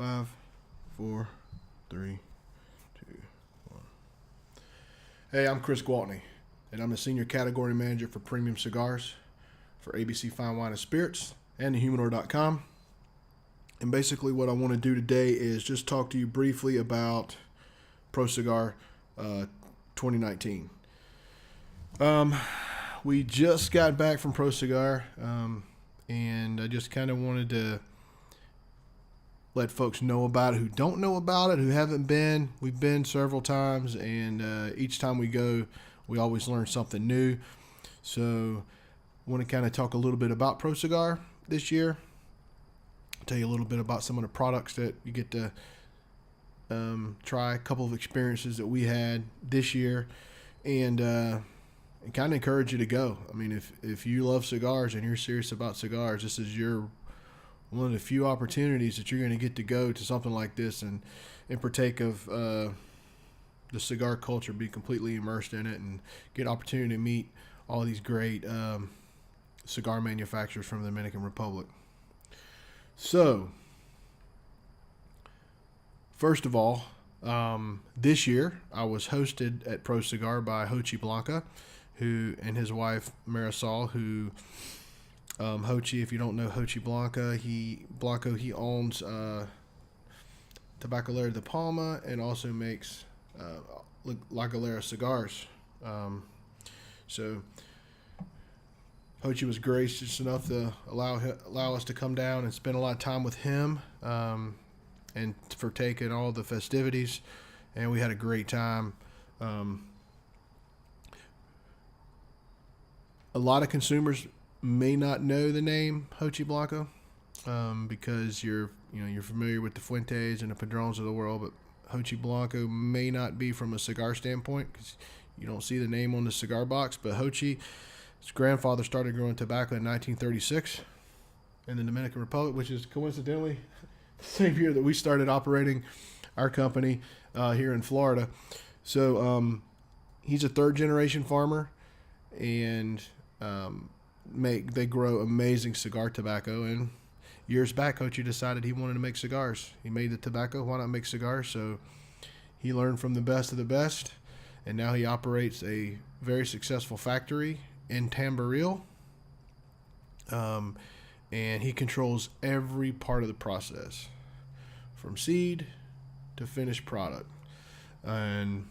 5, 4, 3, 2, 1. Hey, I'm Chris Gwaltney, and I'm the Senior Category Manager for Premium Cigars for ABC Fine Wine and Spirits and thehumidor.com. And basically what I want to do today is just talk to you briefly about ProCigar 2019. We just got back from ProCigar, and I just kind of wanted to let folks know about it who don't know about it, who haven't been. We've been several times, and each time we go, we always learn something new. So I want to kind of talk a little bit about ProCigar this year. Tell you a little bit about some of the products that you get to try, a couple of experiences that we had this year, and kind of encourage you to go. I mean, if you love cigars and you're serious about cigars, this is one of the few opportunities that you're going to get to go to something like this and partake of the cigar culture, be completely immersed in it, and get opportunity to meet all these great cigar manufacturers from the Dominican Republic. So, first of all, this year I was hosted at ProCigar by Hochi Blanca, who and his wife Marisol, who Hochi, if you don't know Hochi Blanca, he owns Tabacalera de Palma and also makes La Galera cigars. So Hochi was gracious enough to allow us to come down and spend a lot of time with him, and for taking all the festivities, and we had a great time. A lot of consumers may not know the name Hochi Blanco because you're familiar with the Fuentes and the Padrones of the world, but Hochi Blanco may not be from a cigar standpoint because you don't see the name on the cigar box. But Hochi, his grandfather started growing tobacco in 1936 in the Dominican Republic, which is coincidentally the same year that we started operating our company here in Florida. So he's a third-generation farmer, and they grow amazing cigar tobacco. And years back, Hochi decided he wanted to make cigars. He made the tobacco. Why not make cigars? So he learned from the best of the best, and now he operates a very successful factory in Tamboril, and he controls every part of the process from seed to finished product. And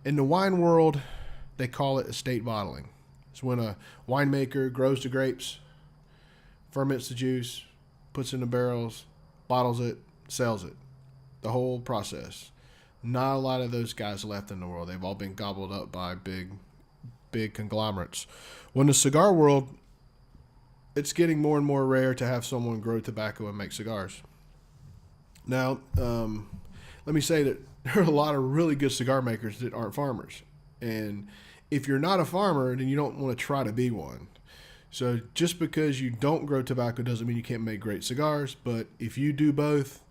in the wine world, they call it estate bottling. It's when a winemaker grows the grapes, ferments the juice, puts it in the barrels, bottles it, sells it. The whole process. Not a lot of those guys left in the world. They've all been gobbled up by big conglomerates. When the cigar world, it's getting more and more rare to have someone grow tobacco and make cigars. Now, let me say that there are a lot of really good cigar makers that aren't farmers. And if you're not a farmer, then you don't want to try to be one. So just because you don't grow tobacco doesn't mean you can't make great cigars. But if you do both,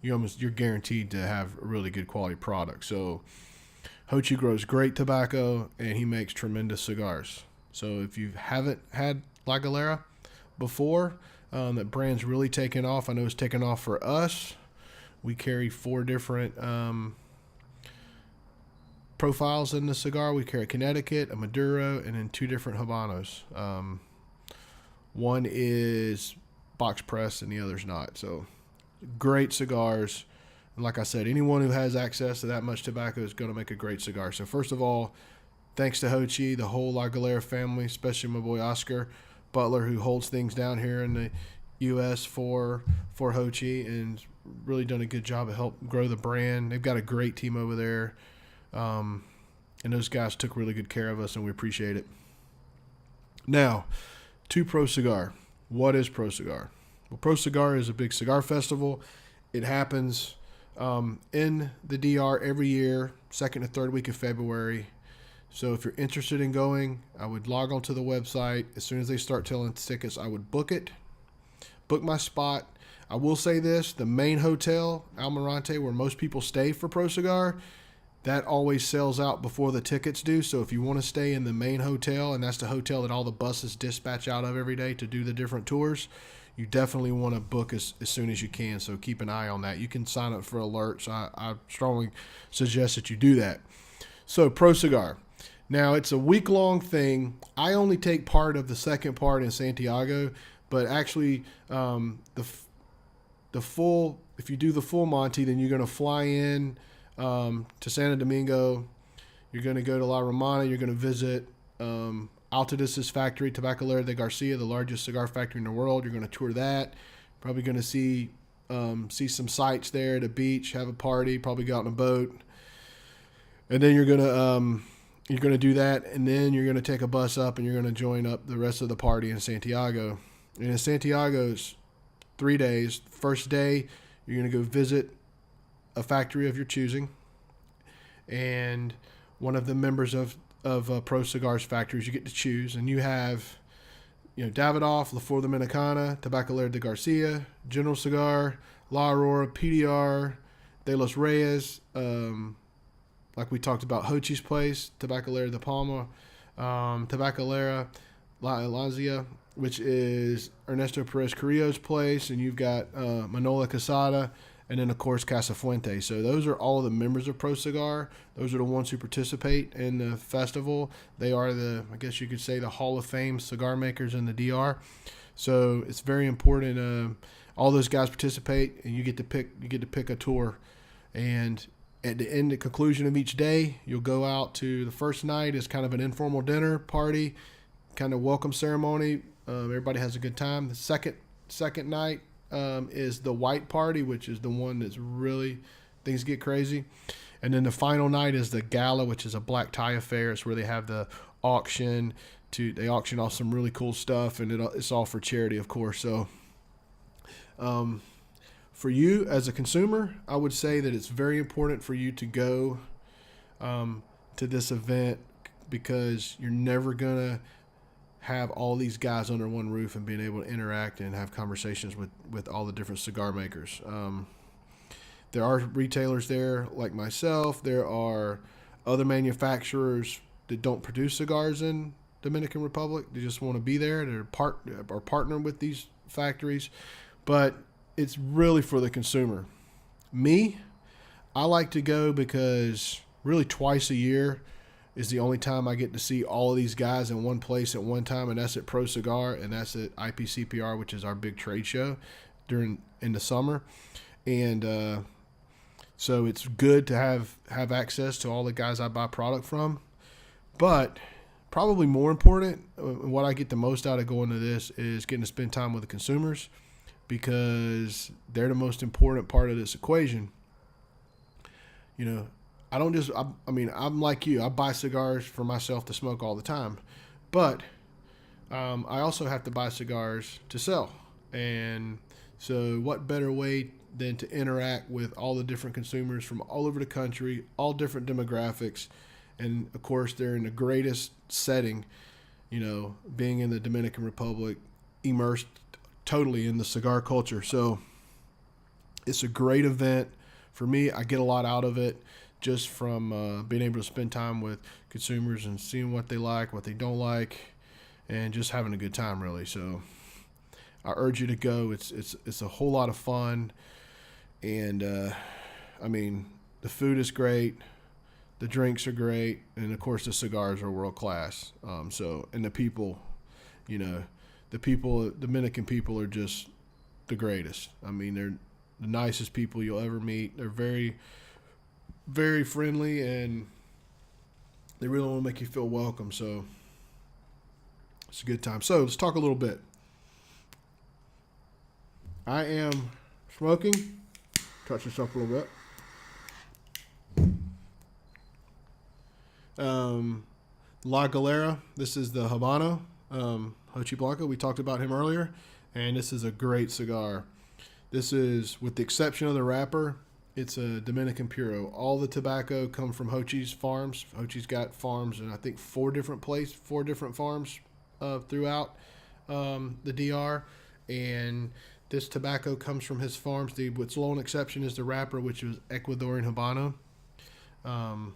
you're guaranteed to have a really good quality product. So Hochi grows great tobacco, and he makes tremendous cigars. So if you haven't had La Galera before, that brand's really taken off. I know it's taken off for us. We carry 4 different profiles in the cigar. We carry a Connecticut, a Maduro, and then 2 different Habanos. One is box press and the other's not. So great cigars. And like I said, anyone who has access to that much tobacco is going to make a great cigar. So first of all, thanks to Hochi, the whole La Galera family, especially my boy Oscar Butler, who holds things down here in the U.S. for Hochi, and really done a good job of help grow the brand. They've got a great team over there, and those guys took really good care of us, and we appreciate it. Now, to ProCigar. What is ProCigar? Well, ProCigar is a big cigar festival. It happens in the DR every year, second and third week of February. So if you're interested in going, I would log onto the website. As soon as they start selling tickets, I would book my spot. I will say this, the main hotel, Almirante, where most people stay for ProCigar, that always sells out before the tickets do. So if you want to stay in the main hotel, and that's the hotel that all the buses dispatch out of every day to do the different tours, you definitely want to book as soon as you can. So keep an eye on that. You can sign up for alerts. I strongly suggest that you do that. So ProCigar. Now, it's a week-long thing. I only take part of the second part in Santiago, but actually the full, if you do the full Monty, then you're going to fly in to Santo Domingo. You're going to go to La Romana. You're going to visit Altadis's factory, Tabacalera de Garcia, the largest cigar factory in the world. You're going to tour that. Probably going to see some sights there at a beach, have a party, probably go out on a boat. And then you're going to do that, and then you're going to take a bus up, and you're going to join up the rest of the party in Santiago. And in Santiago's 3 days. First day, you're going to go visit a factory of your choosing, and one of the members of ProCigar's factories you get to choose, and you have, Davidoff, La Flor Dominicana, Tabacalera de Garcia, General Cigar, La Aurora, PDR, De Los Reyes, like we talked about, Hochi's place, Tabacalera de Palma, Tabacalera La Elazia, which is Ernesto Perez Carrillo's place, and you've got Manola Casada, and then, of course, Casa Fuente. So those are all the members of ProCigar. Those are the ones who participate in the festival. They are I guess you could say, the Hall of Fame cigar makers in the DR. So it's very important. All those guys participate, and you get to pick a tour. And at the conclusion of each day, you'll go out to the first night is kind of an informal dinner party, kind of welcome ceremony. Everybody has a good time. The second night is the white party, which is the one that's really, things get crazy. And then the final night is the gala, which is a black tie affair. It's where they have the auction. They auction off some really cool stuff, and it's all for charity, of course. So for you as a consumer, I would say that it's very important for you to go to this event, because you're never going to have all these guys under one roof and being able to interact and have conversations with all the different cigar makers. There are retailers there like myself. There are other manufacturers that don't produce cigars in Dominican Republic. They just want to be there. They're partner with these factories. But it's really for the consumer. Me, I like to go because really twice a year is the only time I get to see all of these guys in one place at one time, and that's at ProCigar, and that's at IPCPR, which is our big trade show in the summer. And so it's good to have access to all the guys I buy product from. But probably more important, what I get the most out of going to this is getting to spend time with the consumers, because they're the most important part of this equation. I don't just, I'm like you. I buy cigars for myself to smoke all the time. But I also have to buy cigars to sell. And so what better way than to interact with all the different consumers from all over the country, all different demographics. And, of course, they're in the greatest setting, being in the Dominican Republic, immersed totally in the cigar culture. So it's a great event. For me, I get a lot out of it, just from being able to spend time with consumers and seeing what they like, what they don't like, and just having a good time, really. So I urge you to go. It's a whole lot of fun, and the food is great, the drinks are great, and of course the cigars are world class. And the people, Dominican people are just the greatest. They're the nicest people you'll ever meet. They're very, very friendly, and they really want to make you feel welcome. So it's a good time. So let's talk a little bit. I am smoking. Touch this up a little bit. La Galera. This is the Habano, Hochi Blanco. We talked about him earlier, and this is a great cigar. This is, with the exception of the wrapper, it's a Dominican Puro. All the tobacco come from Hochi's farms. Hochi's got farms in, I think, 4 different farms throughout the DR, and this tobacco comes from his farms. What's the lone exception is the wrapper, which is Ecuadorian Habano,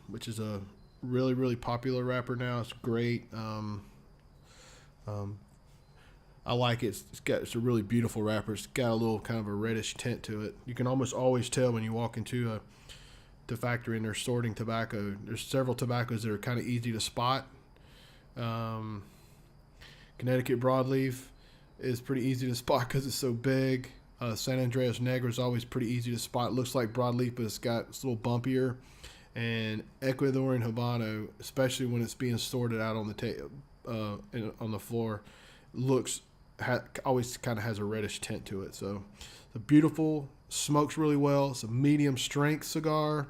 which is a really, really popular wrapper now. It's great. I like it. It's a really beautiful wrapper. It's got a little kind of a reddish tint to it. You can almost always tell when you walk into the factory and they're sorting tobacco. There's several tobaccos that are kind of easy to spot. Connecticut broadleaf is pretty easy to spot because it's so big. San Andreas Negra is always pretty easy to spot. It looks like broadleaf, but it's a little bumpier. And Ecuadorian Habano, especially when it's being sorted out on the on the floor, always kind of has a reddish tint to it. So it's a beautiful, smokes really well. It's a medium strength cigar.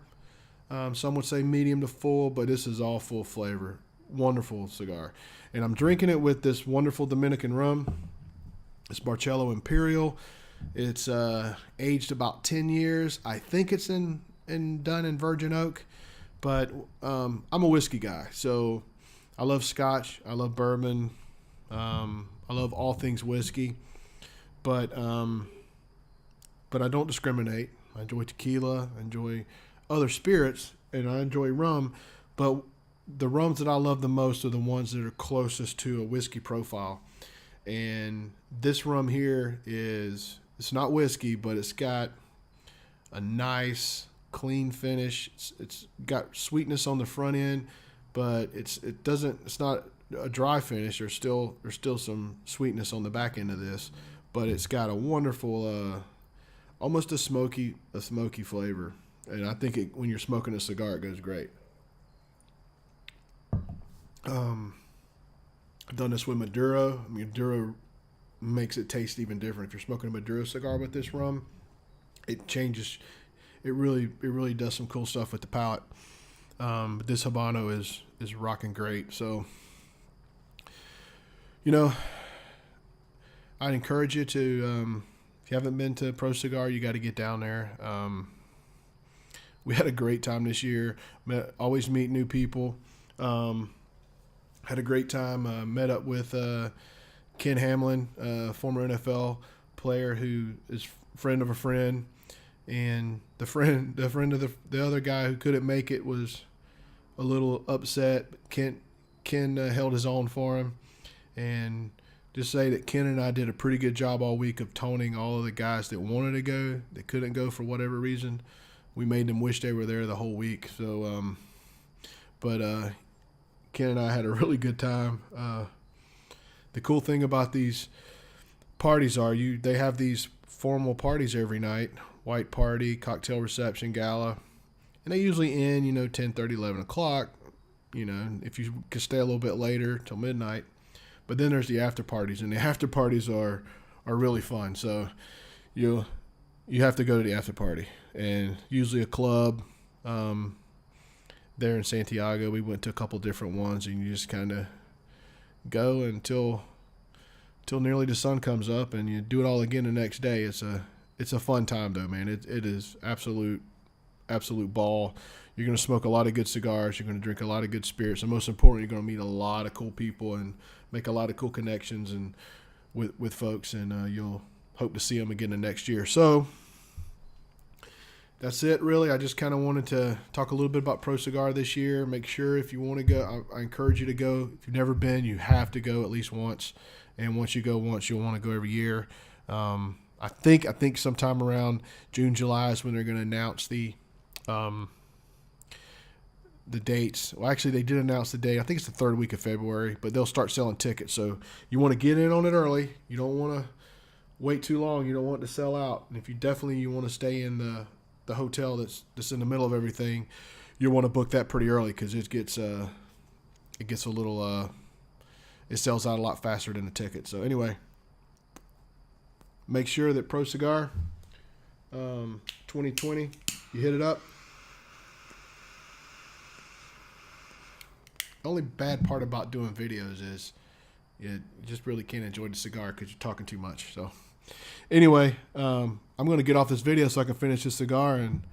Some would say medium to full, but this is all full flavor. Wonderful cigar. And I'm drinking it with this wonderful Dominican rum. It's Barcello Imperial. It's aged about 10 years. I think it's done in virgin oak, but I'm a whiskey guy. So I love Scotch. I love bourbon. I love all things whiskey, but I don't discriminate. I enjoy tequila. I enjoy other spirits, and I enjoy rum. But the rums that I love the most are the ones that are closest to a whiskey profile. And this rum here it's not whiskey, but it's got a nice, clean finish. It's got sweetness on the front end, but it's not a dry finish. There's still some sweetness on the back end of this, but it's got a wonderful, almost a smoky flavor. And I think when you're smoking a cigar, it goes great. I've done this with Maduro. Maduro makes it taste even different. If you're smoking a Maduro cigar with this rum, it changes. It really does some cool stuff with the palate. But this Habano is rocking great. So, I'd encourage you to, if you haven't been to ProCigar, you got to get down there. We had a great time this year. Always meet new people. Had a great time. Met up with Ken Hamlin, former NFL player who is friend of a friend, and the friend of the other guy who couldn't make it was a little upset. Ken held his own for him, and just say that Ken and I did a pretty good job all week of toning all of the guys that wanted to go, that couldn't go for whatever reason. We made them wish they were there the whole week. So, but Ken and I had a really good time. The cool thing about these parties they have these formal parties every night, white party, cocktail reception, gala, and they usually end, 10:30, 11 o'clock, if you could stay a little bit later till midnight. But then there's the after parties, and the after parties are really fun. So you have to go to the after party, and usually a club. There in Santiago, we went to a couple different ones, and you just kind of go until nearly the sun comes up, and you do it all again the next day. It's a fun time though, man. It is absolute ball. You're gonna smoke a lot of good cigars. You're gonna drink a lot of good spirits, and most important, you're gonna meet a lot of cool people and make a lot of cool connections and with folks, and you'll hope to see them again the next year. So that's it, really. I just kind of wanted to talk a little bit about ProCigar this year. Make sure if you want to go, I encourage you to go. If you've never been, you have to go at least once. And once you go once, you'll want to go every year. I think sometime around June, July is when they're going to announce the dates. Well, actually, they did announce the date. I think it's the third week of February, but they'll start selling tickets. So you want to get in on it early. You don't want to wait too long. You don't want it to sell out. And if you want to stay in the hotel that's in the middle of everything, you want to book that pretty early because it gets a little it sells out a lot faster than the ticket. So anyway, make sure that ProCigar 2020, you hit it up. The only bad part about doing videos is you just really can't enjoy the cigar because you're talking too much. So anyway, I'm going to get off this video so I can finish this cigar, and